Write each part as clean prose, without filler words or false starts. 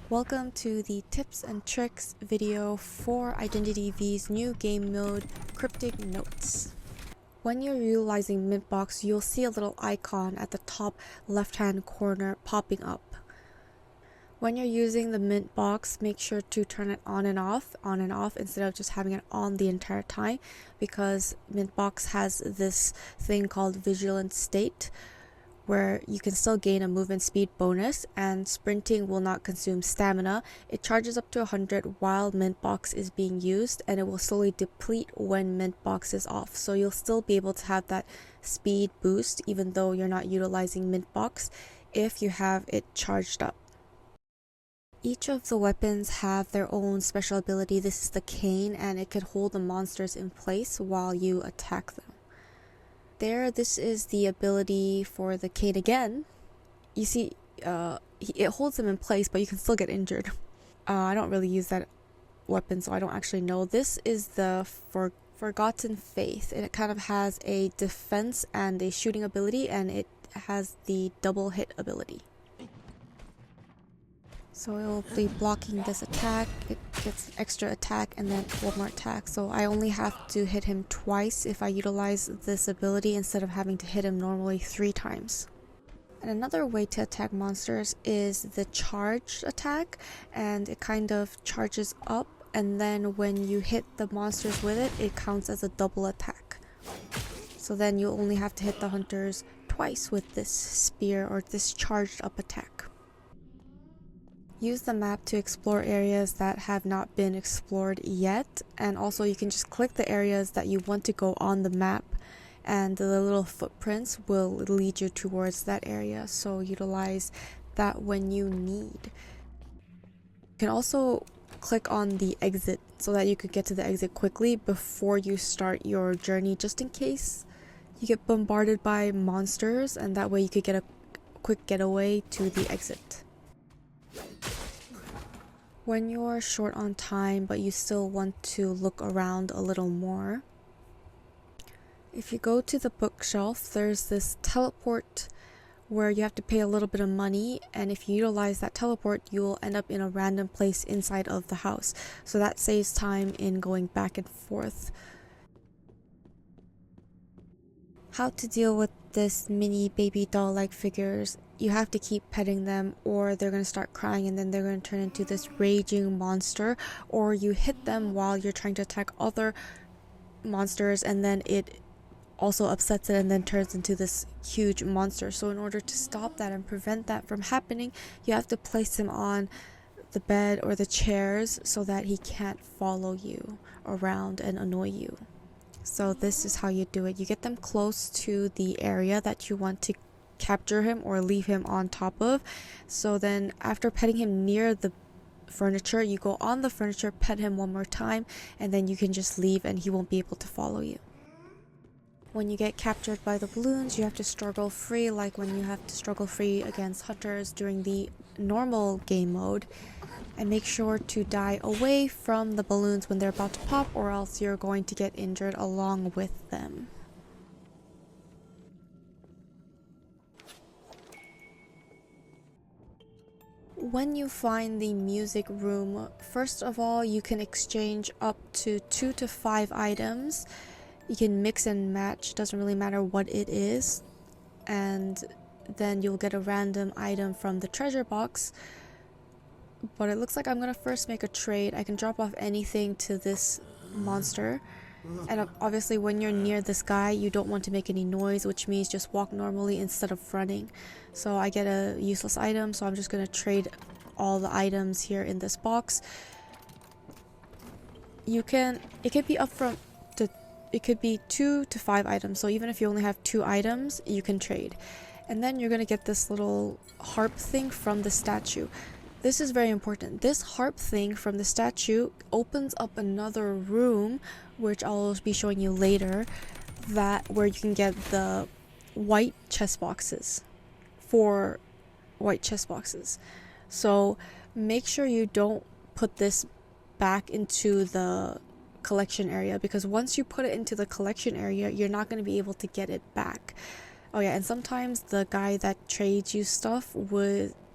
Welcome to the tips and tricks video for IdentityV's new game mode, Cryptic Notes. When you're utilizing Mintbox, you'll see a little icon at the top left-hand corner popping up. When you're using the Mintbox, make sure to turn it on and off instead of just having it on the entire time, because Mintbox has this thing called Vigilant State, where you can still gain a movement speed bonus, and sprinting will not consume stamina. It charges up to 100 while Mintbox is being used, and it will slowly deplete when Mintbox is off. So you'll still be able to have that speed boost even though you're not utilizing Mintbox if you have it charged up. Each of the weapons have their own special ability. This is the cane, and it can hold the monsters in place while you attack them. This is the ability for the cane again. You see, it holds them in place, but you can still get injured. I don't really use that weapon, so I don't actually know. This is the Forgotten Faith, and it kind of has a defense and a shooting ability, and it has the double hit ability. So it will be blocking this attack, it gets an extra attack, and then one more attack. So I only have to hit him twice if I utilize this ability instead of having to hit him normally 3 times. And another way to attack monsters is the charged attack, and it kind of charges up, and then when you hit the monsters with it, it counts as a double attack. So then you only have to hit the hunters twice with this spear or this charged up attack. Use the map to explore areas that have not been explored yet, and also you can just click the areas that you want to go on the map, and the little footprints will lead you towards that area, so utilize that when you need. You can also click on the exit so that you could get to the exit quickly before you start your journey, just in case you get bombarded by monsters, and that way you could get a quick getaway to the exit. When you're short on time but you still want to look around a little more, if you go to the bookshelf, there's this teleport where you have to pay a little bit of money, and if you utilize that teleport, you will end up in a random place inside of the house. So that saves time in going back and forth. How to deal with this mini baby doll-like figures: you have to keep petting them, or they're going to start crying and then they're going to turn into this raging monster, or you hit them while you're trying to attack other monsters and then it also upsets it and then turns into this huge monster. So in order to stop that and prevent that from happening, you have to place him on the bed or the chairs so that he can't follow you around and annoy you. So this is how you do it. You get them close to the area that you want to capture him or leave him on top of. So then after petting him near the furniture, you go on the furniture, pet him one more time, and then you can just leave and he won't be able to follow you. When you get captured by the balloons, you have to struggle free, like when you have to struggle free against hunters during the normal game mode. And make sure to die away from the balloons when they're about to pop, or else you're going to get injured along with them. When you find the music room, first of all, you can exchange up to 2 to 5 items. You can mix and match, doesn't really matter what it is, and then you'll get a random item from the treasure box. But it looks like I'm gonna first make a trade. I can drop off anything to this monster, and obviously when you're near this guy, you don't want to make any noise, which means just walk normally instead of running. So I get a useless item, so I'm just gonna trade all the items here in this box. It could be up from it could be 2 to 5 items, so even if you only have 2 items, you can trade. And then you're gonna get this little harp thing from the statue. This is very important. This harp thing from the statue opens up another room, which I'll be showing you later, where you can get the white chest boxes. 4 white chest boxes. So make sure you don't put this back into the collection area, because once you put it into the collection area, you're not going to be able to get it back. Oh yeah, and sometimes the guy that trades you stuff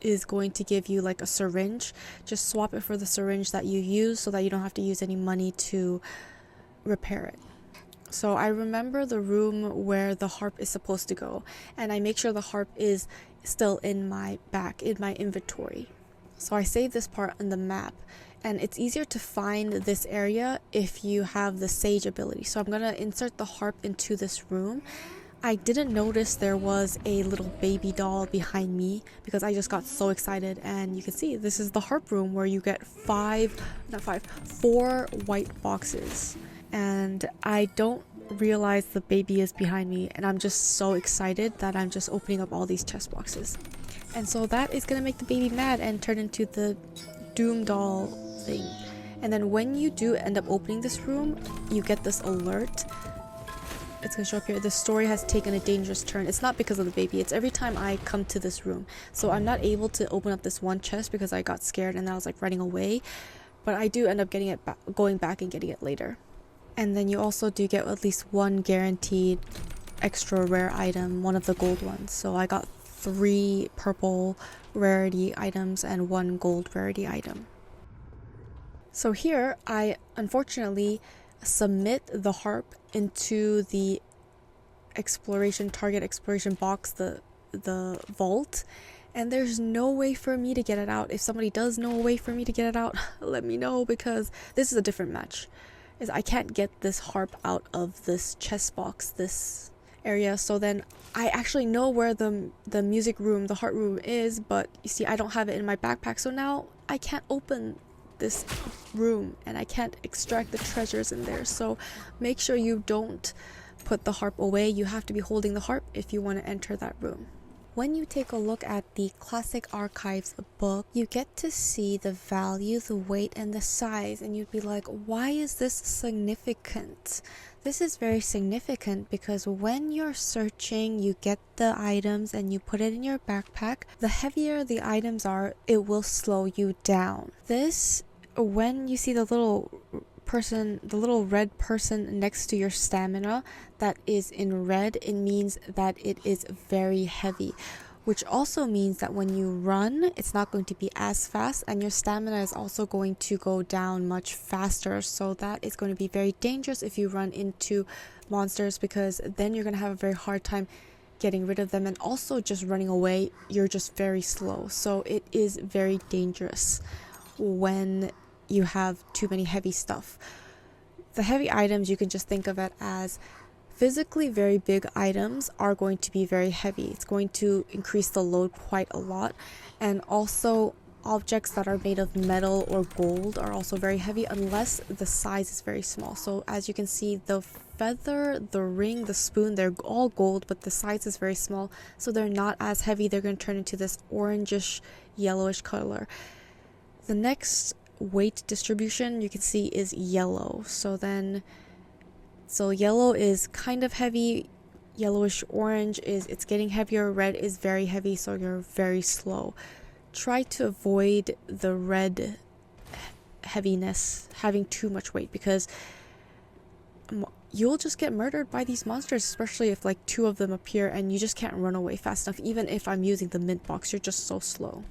is going to give you like a syringe. Just swap it for the syringe that you use so that you don't have to use any money to repair it. So I remember the room where the harp is supposed to go, and I make sure the harp is still in my inventory. So I save this part on the map, and it's easier to find this area if you have the sage ability. So I'm gonna insert the harp into this room. I didn't notice there was a little baby doll behind me because I just got so excited, and you can see this is the harp room where you get 4 white boxes, and I don't realize the baby is behind me, and I'm just so excited that I'm just opening up all these chest boxes. And so that is gonna make the baby mad and turn into the Doom doll thing. And then when you do end up opening this room, you get this alert. It's gonna show up here. The story has taken a dangerous turn. It's not because of the baby, it's every time I come to this room. So I'm not able to open up this one chest because I got scared and I was like running away, but I do end up getting it going back and getting it later. And then you also do get at least one guaranteed extra rare item, one of the gold ones. So I got 3 purple rarity items and 1 gold rarity item. So here I unfortunately submit the harp into the target exploration box, the vault, and there's no way for me to get it out. If somebody does know a way for me to get it out, let me know, because this is a different match. I can't get this harp out of this chest box, this area. So then I actually know where the music room, the heart room is, but you see I don't have it in my backpack, so now I can't open this room and I can't extract the treasures in there. So make sure you don't put the harp away. You have to be holding the harp if you want to enter that room. When you take a look at the Classic Archives book, you get to see the value, the weight, and the size, and you'd be like, why is this significant? This is very significant because when you're searching, you get the items and you put it in your backpack. The heavier the items are, it will slow you down. This, when you see the little red person next to your stamina that is in red, it means that it is very heavy, which also means that when you run, it's not going to be as fast, and your stamina is also going to go down much faster. So that is going to be very dangerous if you run into monsters, because then you're going to have a very hard time getting rid of them, and also just running away, you're just very slow. So it is very dangerous when you have too many heavy stuff. The heavy items, you can just think of it as physically very big items are going to be very heavy. It's going to increase the load quite a lot. And also objects that are made of metal or gold are also very heavy unless the size is very small. So as you can see, the feather, the ring, the spoon, they're all gold, but the size is very small, so they're not as heavy. They're going to turn into this orangish yellowish color. The next weight distribution you can see is yellow. So yellow is kind of heavy, yellowish orange is it's getting heavier, red is very heavy, so you're very slow. Try to avoid the red heaviness, having too much weight, because you'll just get murdered by these monsters, especially if like 2 of them appear and you just can't run away fast enough. Even if I'm using the mint box, you're just so slow.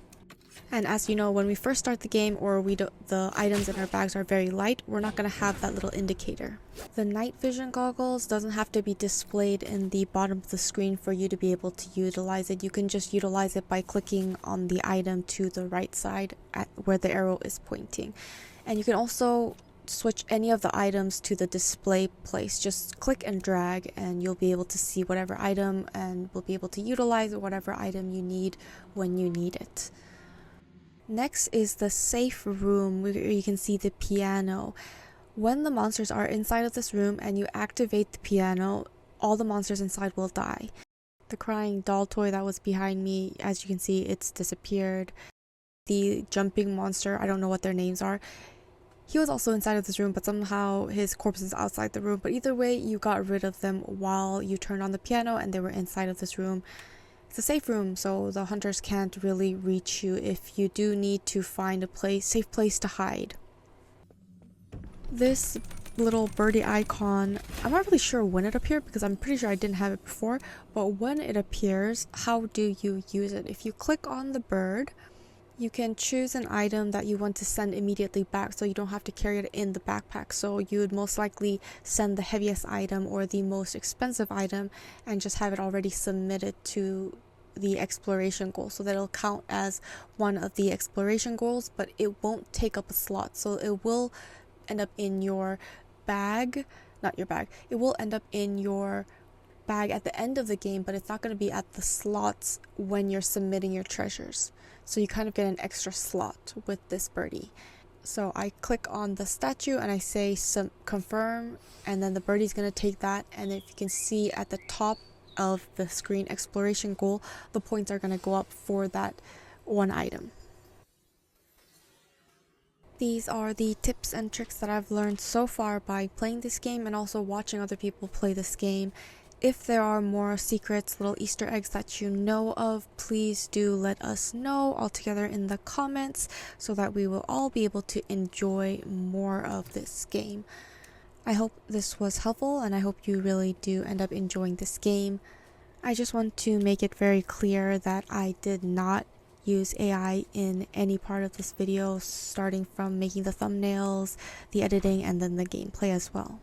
And as you know, when we first start the game, or the items in our bags are very light, we're not going to have that little indicator. The night vision goggles doesn't have to be displayed in the bottom of the screen for you to be able to utilize it. You can just utilize it by clicking on the item to the right side at where the arrow is pointing. And you can also switch any of the items to the display place. Just click and drag and you'll be able to see whatever item, and will be able to utilize whatever item you need when you need it. Next is the safe room, where you can see the piano. When the monsters are inside of this room and you activate the piano, all the monsters inside will die. The crying doll toy that was behind me, as you can see, it's disappeared. The jumping monster, I don't know what their names are, he was also inside of this room, but somehow his corpse is outside the room. But either way, you got rid of them while you turned on the piano and they were inside of this room. It's a safe room, so the hunters can't really reach you if you do need to find a safe place to hide. This little birdie icon, I'm not really sure when it appeared because I'm pretty sure I didn't have it before, but when it appears, how do you use it? If you click on the bird, you can choose an item that you want to send immediately back so you don't have to carry it in the backpack. So you would most likely send the heaviest item or the most expensive item and just have it already submitted to the exploration goal, so that it'll count as one of the exploration goals, but it won't take up a slot. So it will end up in your bag, not your bag, it will end up in your bag at the end of the game, but it's not going to be at the slots when you're submitting your treasures. So you kind of get an extra slot with this birdie. So I click on the statue and I say confirm, and then the birdie's going to take that, and if you can see at the top of the screen exploration goal, the points are going to go up for that one item. These are the tips and tricks that I've learned so far by playing this game and also watching other people play this game. If there are more secrets, little Easter eggs that you know of, please do let us know all together in the comments so that we will all be able to enjoy more of this game. I hope this was helpful, and I hope you really do end up enjoying this game. I just want to make it very clear that I did not use AI in any part of this video, starting from making the thumbnails, the editing, and then the gameplay as well.